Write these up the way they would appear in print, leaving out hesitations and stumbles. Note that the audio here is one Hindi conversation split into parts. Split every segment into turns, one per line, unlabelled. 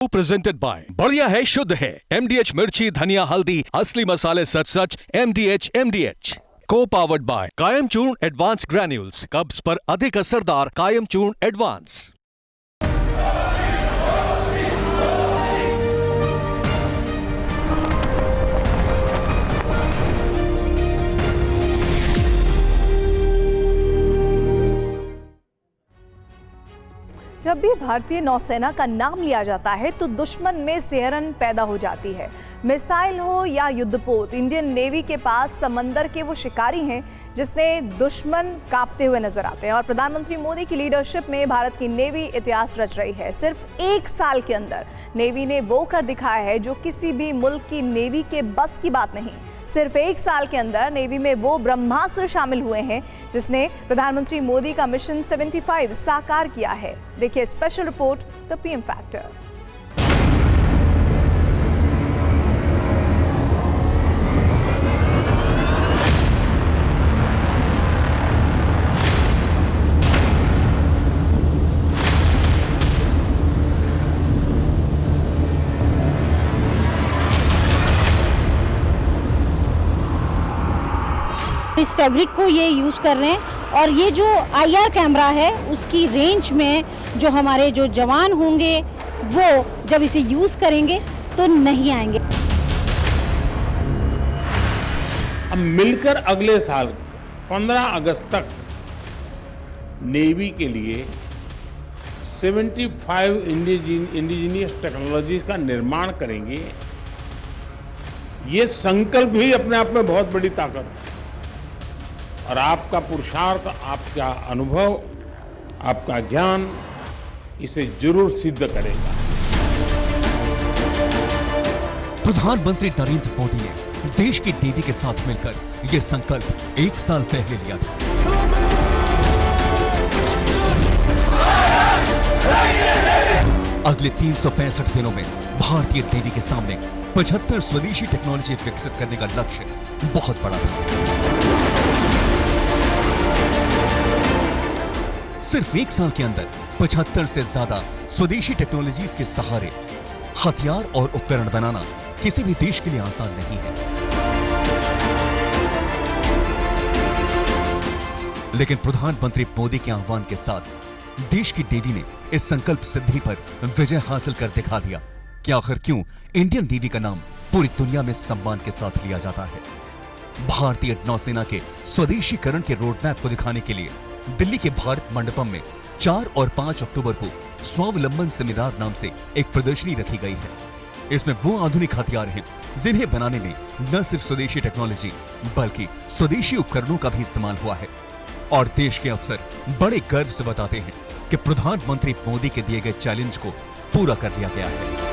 प्रेजेंटेड बाय बढ़िया है शुद्ध है MDH मिर्ची धनिया हल्दी असली मसाले सच सच MDH को पावर्ड बाय कायम चूर्ण एडवांस ग्रैन्यूल्स कब्ज पर अधिक असरदार कायम चूर्ण एडवांस।
जब भी भारतीय नौसेना का नाम लिया जाता है तो दुश्मन में सिहरन पैदा हो जाती है। मिसाइल हो या युद्धपोत, इंडियन नेवी के पास समंदर के वो शिकारी हैं जिसने दुश्मन कांपते हुए नजर आते हैं। और प्रधानमंत्री मोदी की लीडरशिप में भारत की नेवी इतिहास रच रही है। सिर्फ 1 साल के अंदर नेवी ने वो कर दिखाया है जो किसी भी मुल्क की नेवी के बस की बात नहीं। सिर्फ 1 साल के अंदर नेवी में वो ब्रह्मास्त्र शामिल हुए हैं जिसने प्रधानमंत्री मोदी का मिशन 75 साकार किया है। देखिए special report the PM factor.
इस फैब्रिक को ये यूज़ कर रहे हैं और ये जो IR कैमरा है उसकी रेंज में जो हमारे जो जवान होंगे वो जब इसे यूज़ करेंगे तो नहीं आएंगे।
अब मिलकर अगले साल 15 अगस्त तक नेवी के लिए 75 इंडिजीनियस टेक्नोलॉजीज का निर्माण करेंगे। ये संकल्प ही अपने आप में बहुत बड़ी ताकत है और आपका पुरुषार्थ, आपका अनुभव, आपका ज्ञान इसे जरूर सिद्ध करेगा।
प्रधानमंत्री नरेंद्र मोदी ने देश की नेवी के साथ मिलकर यह संकल्प 1 साल पहले लिया था। अगले 365 दिनों में भारतीय नेवी के सामने 75 स्वदेशी टेक्नोलॉजी विकसित करने का लक्ष्य बहुत बड़ा था। सिर्फ 1 साल के अंदर 75 से ज्यादा स्वदेशी टेक्नोलॉजीज के सहारे हथियार और उपकरण बनाना किसी भी देश के लिए आसान नहीं है। लेकिन प्रधानमंत्री मोदी के आह्वान के साथ देश की नेवी ने इस संकल्प सिद्धि पर विजय हासिल कर दिखा दिया कि आखिर क्यों इंडियन नेवी का नाम पूरी दुनिया में सम्मान के साथ लिया जाता है। भारतीय नौसेना के स्वदेशीकरण के रोडमैप को दिखाने के लिए दिल्ली के भारत मंडपम में 4 और 5 अक्टूबर को स्वावलंबन सेमिनार नाम से एक प्रदर्शनी रखी गई है। इसमें वो आधुनिक हथियार हैं जिन्हें बनाने में न सिर्फ स्वदेशी टेक्नोलॉजी बल्कि स्वदेशी उपकरणों का भी इस्तेमाल हुआ है। और देश के अफसर बड़े गर्व से बताते हैं कि प्रधानमंत्री मोदी के दिए गए चैलेंज को पूरा कर लिया गया है।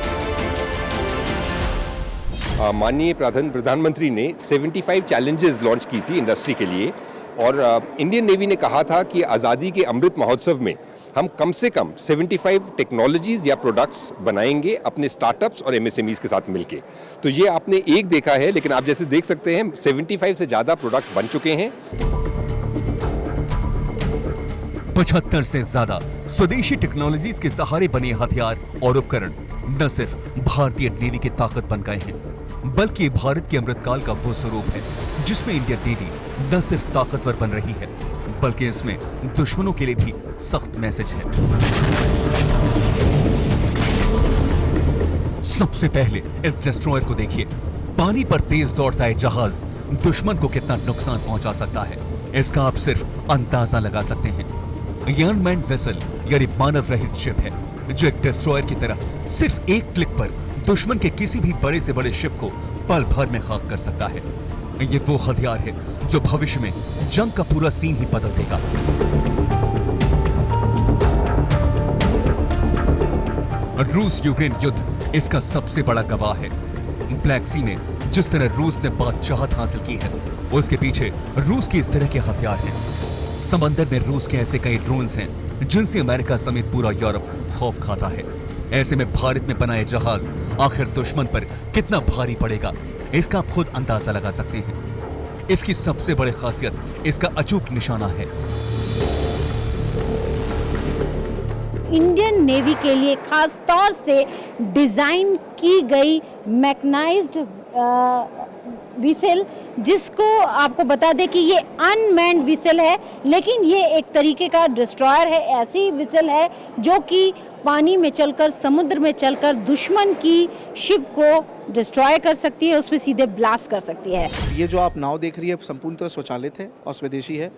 माननीय प्रधानमंत्री ने 75 चैलेंजेस लॉन्च की थी इंडस्ट्री के लिए और इंडियन नेवी ने कहा था कि आज़ादी के अमृत महोत्सव में हम कम से कम 75 टेक्नोलॉजीज या प्रोडक्ट्स बनाएंगे अपने स्टार्टअप्स और MSMEs के साथ मिलके। तो ये आपने एक देखा है, लेकिन आप जैसे देख सकते हैं 75 से ज़्यादा प्रोडक्ट्स बन चुके हैं।
75 से ज्यादा स्वदेशी टेक्नोलॉजीज के सहारे बने हथियार और उपकरण न सिर्फ भारतीय नेवी की ताकत बन गए हैं बल्कि भारत के अमृतकाल का वो स्वरूप है जिसमें इंडियन नेवी न सिर्फ ताकतवर बन रही है बल्कि इसमें दुश्मनों के लिए भी सख्त मैसेज है। सबसे पहले इस डिस्ट्रॉयर को देखिए। पानी पर तेज दौड़ता है जहाज दुश्मन को कितना नुकसान पहुंचा सकता है इसका आप सिर्फ अंदाजा लगा सकते हैं। ये अनमैन्ड वेसल यानी मानव रहित शिप है जो एक डिस्ट्रॉयर की तरह सिर्फ एक क्लिक पर दुश्मन के किसी भी बड़े से बड़े शिप को पल भर में खाक कर सकता है। ये वो हथियार है जो भविष्य में जंग का पूरा सीन ही बदल देगा। रूस यूक्रेन युद्ध इसका सबसे बड़ा गवाह है। ब्लैक सी में जिस तरह रूस ने बादशाहत हासिल की है उसके पीछे रूस की इस तरह के हथियार हैं। समंदर में रूस के ऐसे कई ड्रोन्स हैं जिनसे अमेरिका समेत पूरा यूरोप खौफ खाता है। ऐसे में भारत में बनाए जहाज आखिर दुश्मन पर कितना भारी पड़ेगा इसका आप खुद अंदाजा लगा सकते हैं। इसकी सबसे बड़ी खासियत इसका अचूक निशाना है।
इंडियन नेवी के लिए खास तौर से डिज़ाइन की गई मैकेनाइज्ड विसल, जिसको आपको बता दें कि ये अनमैन्ड विसल है, लेकिन ये एक तरीके का डिस्ट्रॉयर है। ऐसी विसल है जो कि पानी में चलकर, समुद्र में चलकर दुश्मन की शिप को डिस्ट्रॉय कर सकती है, उसमें सीधे ब्लास्ट कर सकती है।
ये जो आप नाव देख रही है संपूर्णतः स्वचालित है और स्वदेशी है।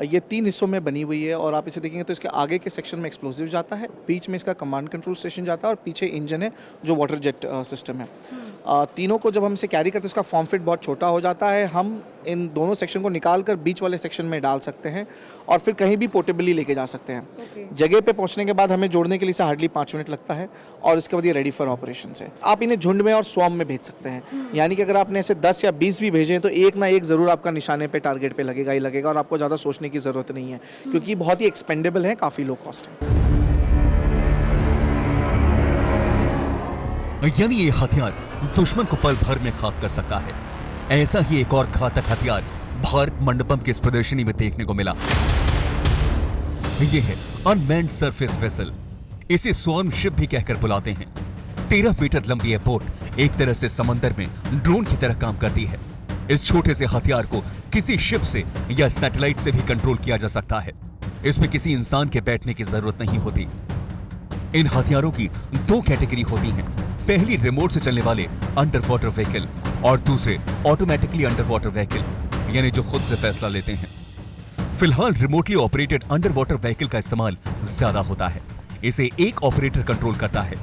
ये 3 हिस्सों में बनी हुई है और आप इसे देखेंगे तो इसके आगे के सेक्शन में एक्सप्लोसिव जाता है, बीच में इसका कमांड कंट्रोल स्टेशन जाता है और पीछे इंजन है जो वाटर जेट सिस्टम है। तीनों को जब हम इसे कैरी करते हैं इसका फॉर्म फिट बहुत छोटा हो जाता है। हम इन दोनों सेक्शन को निकाल कर बीच वाले सेक्शन में डाल सकते हैं और फिर कहीं भी पोर्टेबली लेके जा सकते हैं। जगह पे पहुंचने के बाद हमें जोड़ने के लिए हार्डली 5 मिनट लगता है और इसके बाद ये रेडी फॉर ऑपरेशन है। आप इन्हें झुंड में और स्वॉर्म में भेज सकते हैं, यानी कि अगर आपने ऐसे 10 या 20 भी भेजे तो एक ना एक जरूर आपका निशाने पे, टारगेट पे लगेगा ही लगेगा और आपको ज़्यादा सोचने की ज़रूरत नहीं है क्योंकि बहुत ही एक्सपेंडेबल है, काफ़ी लो कॉस्ट है।
यानी ये हथियार दुश्मन को पल भर में खाक कर सकता है। ऐसा ही एक और घातक हथियार भारत मंडपम की इस प्रदर्शनी में देखने को मिला। ये है अनमैन्ड सरफेस वेसल। इसे स्वॉर्म शिप भी कहकर बुलाते हैं। 13 मीटर लंबी यह बोट एक तरह से समंदर में ड्रोन की तरह काम करती है। इस छोटे से हथियार को किसी शिप से या सैटेलाइट से भी कंट्रोल किया जा सकता है। इसमें किसी इंसान के बैठने की जरूरत नहीं होती। इन हथियारों की 2 कैटेगरी होती हैं। पहली रिमोट से चलने वाले अंडर वाटर व्हीकल और दूसरे ऑटोमेटिकली अंडर वाटर व्हीकल, यानी जो खुद से फैसला लेते हैं। फिलहाल remotely operated under water vehicle का इस्तेमाल ज्यादा होता है। इसे एक ऑपरेटर कंट्रोल करता है।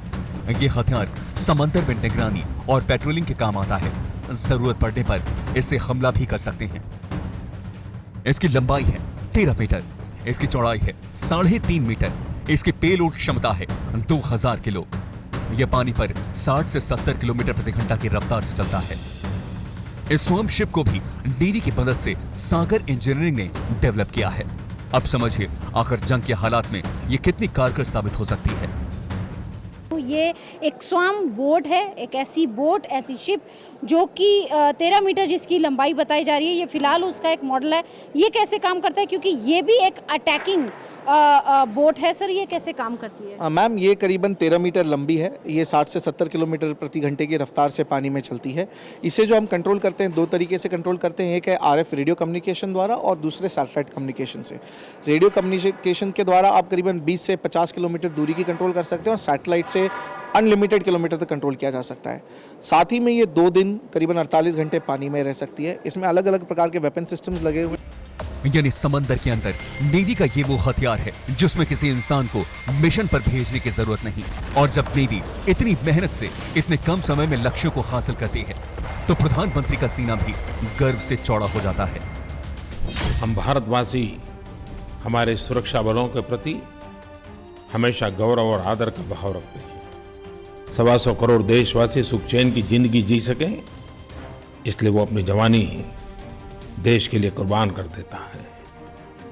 यह हथियार समंदर में निगरानी और पेट्रोलिंग के काम आता है। जरूरत पड़ने पर इससे हमला भी कर सकते हैं। इसकी लंबाई है 13 मीटर, इसकी चौड़ाई है 3.5 मीटर, इसकी पेलोड क्षमता है 2000 किलो। यह पानी पर 60 से 70 किलोमीटर प्रति घंटा की रफ्तार से चलता है। इस स्वॉर्म शिप को भी नेवी की मदद से सागर इंजीनियरिंग ने डेवलप किया है। अब समझिए आखिर जंग के हालात में यह कितनी कारगर साबित हो सकती है।
ये एक स्वॉर्म बोट है, एक ऐसी बोट, ऐसी शिप जो कि 13 मीटर जिसकी लंबाई बताई जा रही है। ये फिलहाल उसका एक मॉडल है। ये कैसे काम करता है, क्योंकि ये भी एक अटैकिंग बोट है। सर, ये कैसे काम करती है?
मैम, ये करीबन 13 मीटर लंबी है। ये 60 से 70 किलोमीटर प्रति घंटे की रफ्तार से पानी में चलती है। इसे जो हम कंट्रोल करते हैं 2 तरीके से कंट्रोल करते हैं। एक है RF रेडियो कम्युनिकेशन द्वारा और दूसरे सैटेलाइट कम्युनिकेशन से। रेडियो कम्युनिकेशन के द्वारा आप करीबन 20 से 50 किलोमीटर दूरी की कंट्रोल कर सकते हैं और सैटेलाइट से अनलिमिटेड किलोमीटर तक कंट्रोल किया जा सकता है। साथ ही में ये 2 दिन करीबन 48 घंटे पानी में रह सकती है। इसमें अलग अलग प्रकार के वेपन सिस्टम्स लगे हुए हैं।
यानी समंदर के अंदर नेवी का ये वो हथियार है जिसमें किसी इंसान को मिशन पर भेजने की जरूरत नहीं। और जब नेवी इतनी मेहनत से इतने कम समय में लक्ष्यों को हासिल करती है तो प्रधानमंत्री का सीना भी गर्व से चौड़ा हो जाता है।
हम भारतवासी हमारे सुरक्षा बलों के प्रति हमेशा गौरव और आदर का भाव रखते हैं। 125 करोड़ देशवासी सुख चैन की जिंदगी जी सकें, इसलिए वो अपनी जवानी देश के लिए कुर्बान कर देता है।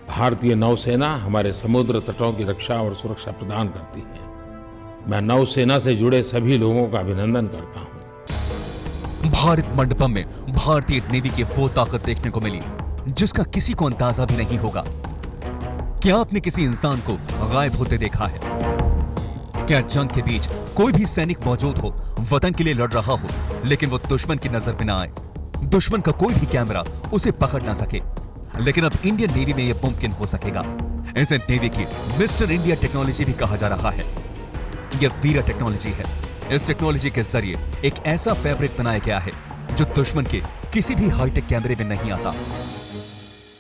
भारतीय नौसेना हमारे समुद्र तटों की रक्षा और सुरक्षा प्रदान करती है। मैं नौसेना से जुड़े सभी लोगों का अभिनंदन करता हूं।
भारत मंडपम में भारतीय नेवी की वो ताकत देखने को मिली जिसका किसी को अंदाजा भी नहीं होगा। क्या आपने किसी इंसान को गायब होते देखा है? क्या जंग के बीच कोई भी सैनिक मौजूद हो, वतन के लिए लड़ रहा हो, लेकिन वो दुश्मन की नजर में ना आए, दुश्मन का कोई भी कैमरा उसे पकड़ ना सके? लेकिन अब इंडियन नेवी में यह मुमकिन हो सकेगा। इसे नेवी की मिस्टर इंडिया टेक्नोलॉजी भी कहा जा रहा है। यह वीरा टेक्नोलॉजी है। इस टेक्नोलॉजी के जरिए एक ऐसा फैब्रिक बनाया गया है जो दुश्मन के किसी भी हाईटेक कैमरे में नहीं आता।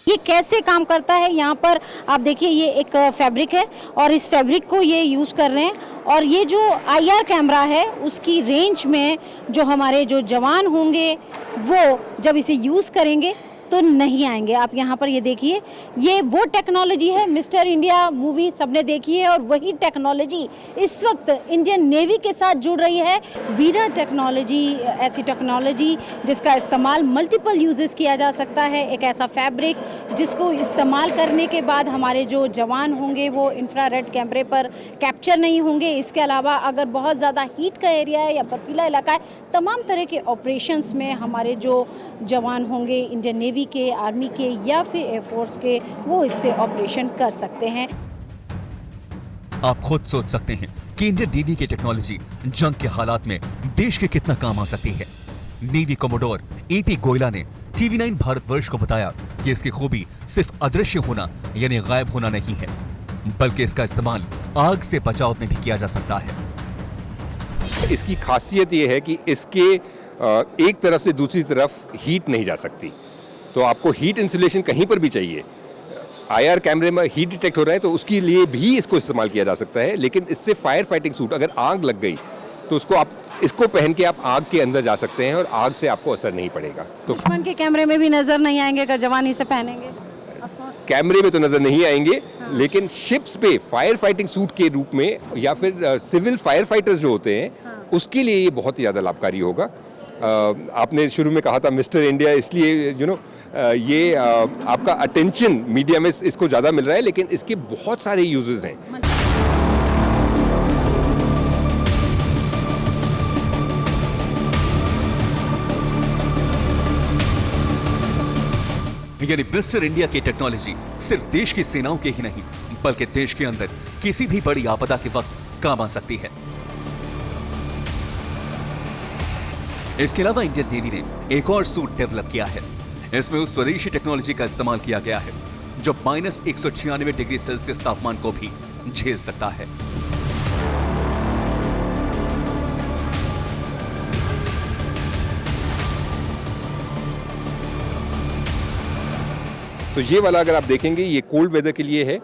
ये कैसे काम करता है, यहाँ पर आप देखिए, ये एक फैब्रिक है और इस फैब्रिक को ये यूज़ कर रहे हैं। और ये जो IR कैमरा है उसकी रेंज में जो हमारे जो जवान होंगे वो जब इसे यूज़ करेंगे तो नहीं आएंगे। आप यहाँ पर ये देखिए, ये वो टेक्नोलॉजी है, मिस्टर इंडिया मूवी सबने देखी है और वही टेक्नोलॉजी इस वक्त इंडियन नेवी के साथ जुड़ रही है। वीरा टेक्नोलॉजी ऐसी टेक्नोलॉजी जिसका इस्तेमाल मल्टीपल यूजेस किया जा सकता है। एक ऐसा फैब्रिक जिसको इस्तेमाल करने के बाद हमारे जो जवान होंगे वो इंफ्रारेड कैमरे पर कैप्चर नहीं होंगे। इसके अलावा अगर बहुत ज़्यादा हीट का एरिया है या बर्फीला इलाका है, तमाम तरह के ऑपरेशंस में हमारे जो जवान होंगे इंडियन नेवी के, आर्मी के या फिर एयरफोर्स के, वो इससे ऑपरेशन कर सकते हैं।
आप खुद सोच सकते हैं कि इंडियन नेवी की टेक्नोलॉजी जंग के हालात में देश के कितना काम आ सकती है। नेवी कमोडोर एपी गोयला ने TV9 भारतवर्ष को बताया कि इसकी खूबी सिर्फ अदृश्य होना यानी गायब होना नहीं है, बल्कि इसका इस्तेमाल आग से बचाव में भी किया जा सकता है।
इसकी खासियत ये है कि इसके एक तरफ से दूसरी तरफ हीट नहीं जा सकती, तो आपको हीट इंसुलेशन कहीं पर भी चाहिए। IR कैमरे में हीट डिटेक्ट हो रहा है तो उसके लिए भी इसको इस्तेमाल किया जा सकता है, लेकिन इससे फायर फाइटिंग सूट, अगर आग लग गई तो उसको आप इसको पहन के आप आग के अंदर जा सकते हैं और आग से आपको असर नहीं पड़ेगा। तो
दुश्मन के कैमरे में भी नजर नहीं आएंगे अगर जवान इसे पहनेंगे।
कैमरे में तो नजर नहीं आएंगे, लेकिन शिप्स पे फायर फाइटिंग सूट के रूप में या फिर सिविल फायर फाइटर्स जो होते हैं उसके लिए ये बहुत ही ज़्यादा लाभकारी होगा। आपने शुरू में कहा था मिस्टर इंडिया, इसलिए ये आपका अटेंशन मीडिया में इसको ज़्यादा मिल रहा है, लेकिन इसके बहुत सारे यूजेस हैं।
यानी मिस्टर इंडिया की टेक्नोलॉजी सिर्फ देश की सेनाओं के ही नहीं, बल्कि देश के अंदर किसी भी बड़ी आपदा के वक्त काम आ सकती है। इसके अलावा इंडियन नेवी ने एक और सूट डेवलप किया है। इसमें उस स्वदेशी टेक्नोलॉजी का इस्तेमाल किया गया है जो -196 डिग्री सेल्सियस तापमान को भी झेल सकता है।
तो ये वाला अगर आप देखेंगे ये कोल्ड वेदर के लिए है,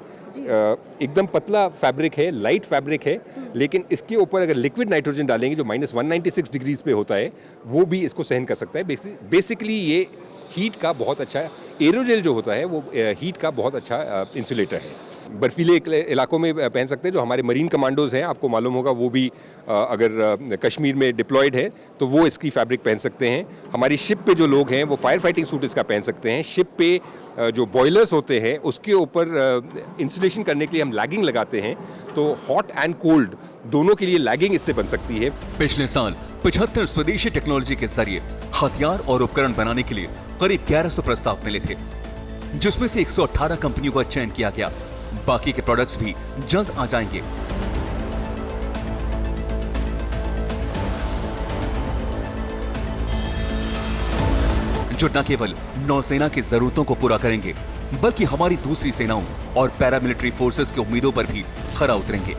एकदम पतला फैब्रिक है, लाइट फैब्रिक है, लेकिन इसके ऊपर अगर लिक्विड नाइट्रोजन डालेंगे जो -196 डिग्रीज पे होता है वो भी इसको सहन कर सकता है। बेसिकली ये हीट का बहुत अच्छा, एरोजेल जो होता है वो हीट का बहुत अच्छा इंसुलेटर है। बर्फीले इलाकों में पहन सकते हैं। जो हमारे मरीन कमांडोज हैं, आपको मालूम होगा, वो भी अगर कश्मीर में डिप्लॉयड है तो वो इसकी फैब्रिक पहन सकते हैं। हमारी शिप पे जो लोग हैं वो फायर फाइटिंग सूट इसका पहन सकते हैं। शिप पे जो बॉयलर्स होते हैं उसके ऊपर इंसुलेशन करने के लिए हम लैगिंग लगाते हैं, तो हॉट एंड कोल्ड दोनों के लिए लैगिंग इससे बन सकती है।
पिछले साल 75 स्वदेशी टेक्नोलॉजी के जरिए हथियार और उपकरण बनाने के लिए करीब 1100 प्रस्ताव मिले थे, जिसमें से 118 कंपनियों का चयन किया गया। बाकी के प्रोडक्ट्स भी जल्द आ जाएंगे। जो न केवल नौसेना की जरूरतों को पूरा करेंगे, बल्कि हमारी दूसरी सेनाओं और पैरामिलिट्री फोर्सेस की उम्मीदों पर भी खरा उतरेंगे।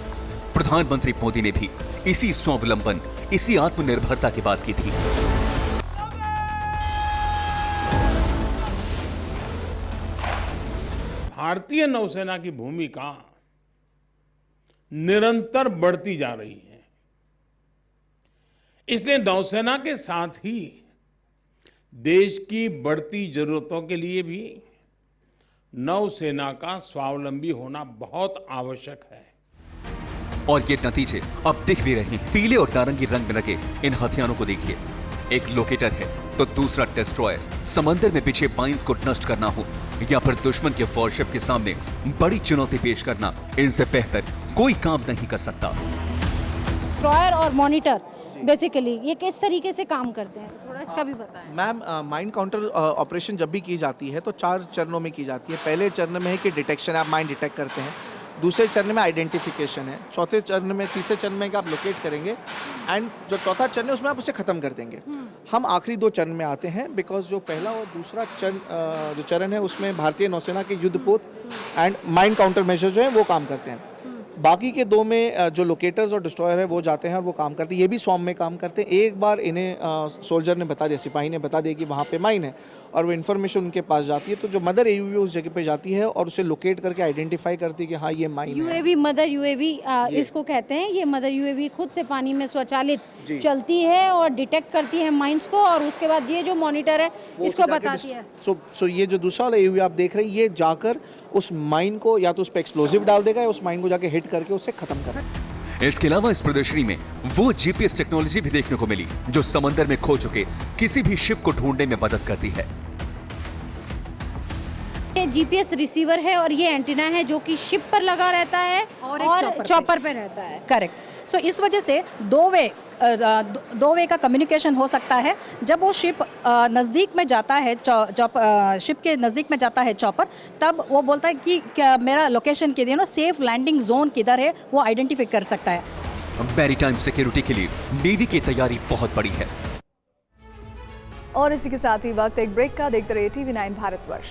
प्रधानमंत्री मोदी ने भी इसी स्वावलंबन, इसी आत्मनिर्भरता की बात की थी।
भारतीय नौसेना की भूमिका निरंतर बढ़ती जा रही है, इसलिए नौसेना के साथ ही देश की बढ़ती जरूरतों के लिए भी नौसेना का स्वावलंबी होना बहुत आवश्यक है।
और ये नतीजे अब दिख भी रहे हैं। पीले और नारंगी रंग में लगे इन हथियारों को देखिए। एक लोकेटर है तो दूसरा डिस्ट्रॉयर। समंदर में बिछे माइंस को नष्ट करना हो या फिर दुश्मन के वॉरशिप के सामने बड़ी चुनौती पेश करना, इनसे बेहतर कोई काम नहीं कर सकता।
डिस्ट्रॉयर और मॉनिटर बेसिकली ये किस तरीके से काम करते हैं, थोड़ा इसका भी बताएं।
मैम, माइन काउंटर ऑपरेशन जब भी की जाती है तो 4 चरणों में की जाती है। पहले चरण में है कि डिटेक्शन, आप माइन डिटेक्ट करते हैं। दूसरे चरण में आइडेंटिफिकेशन है। चौथे चरण में, तीसरे चरण में कि आप लोकेट करेंगे, एंड जो चौथा चरण है उसमें आप उसे ख़त्म कर देंगे। हम आखिरी 2 चरण में आते हैं, बिकॉज जो पहला और दूसरा जो चरण है उसमें भारतीय नौसेना के युद्धपोत एंड माइन काउंटर मेजर जो है वो काम करते हैं। बाकी के 2 में जो लोकेटर्स और डिस्ट्रॉयर है वो जाते हैं और वो काम करते हैं। ये भी स्वॉर्म में काम करते हैं। एक बार इन्हें सोल्जर ने बता दिया, सिपाही ने बता दिया कि वहाँ पे माइन है, और वो इन्फॉर्मेशन उनके पास जाती है, तो जो मदर यूएवी उस जगह पे जाती है और उसे लोकेट करके आइडेंटिफाई करती है कि हाँ ये माइन है।
यूएवी, मदर यूएवी इसको कहते हैं। ये मदर यूएवी खुद से पानी में स्वचालित चलती है और डिटेक्ट करती है माइंस को, और उसके बाद ये जो मॉनिटर है इसको बताती है।
सो ये जो दूसरा वाला यूएवी आप देख रहे हैं, ये जाकर उस माइन को या तो उस पर एक्सप्लोजिव डाल देगा या उस माइन को जाके हिट करके उसे खत्म करेगा।
इसके अलावा इस प्रदर्शनी में वो जीपीएस टेक्नोलॉजी भी देखने को मिली जो समंदर में खो चुके किसी भी शिप को ढूंढने में मदद करती है।
ये जीपीएस रिसीवर है और ये एंटीना है जो कि शिप पर लगा रहता है और चॉपर पे रहता है।
करेक्ट। सो इस वजह से दो वे का कम्युनिकेशन हो सकता है। जब वो शिप नज़दीक में जाता है, शिप के नज़दीक में जाता है चॉपर, तब वो बोलता है कि क्या मेरा लोकेशन किधर है, सेफ लैंडिंग जोन किधर है, वो आइडेंटिफाई कर सकता है।
मैरीटाइम सिक्योरिटी के लिए नेवी की तैयारी बहुत बड़ी है।
और इसी के साथ ही वक्त एक ब्रेक का। देखते रहिए TV9 भारतवर्ष।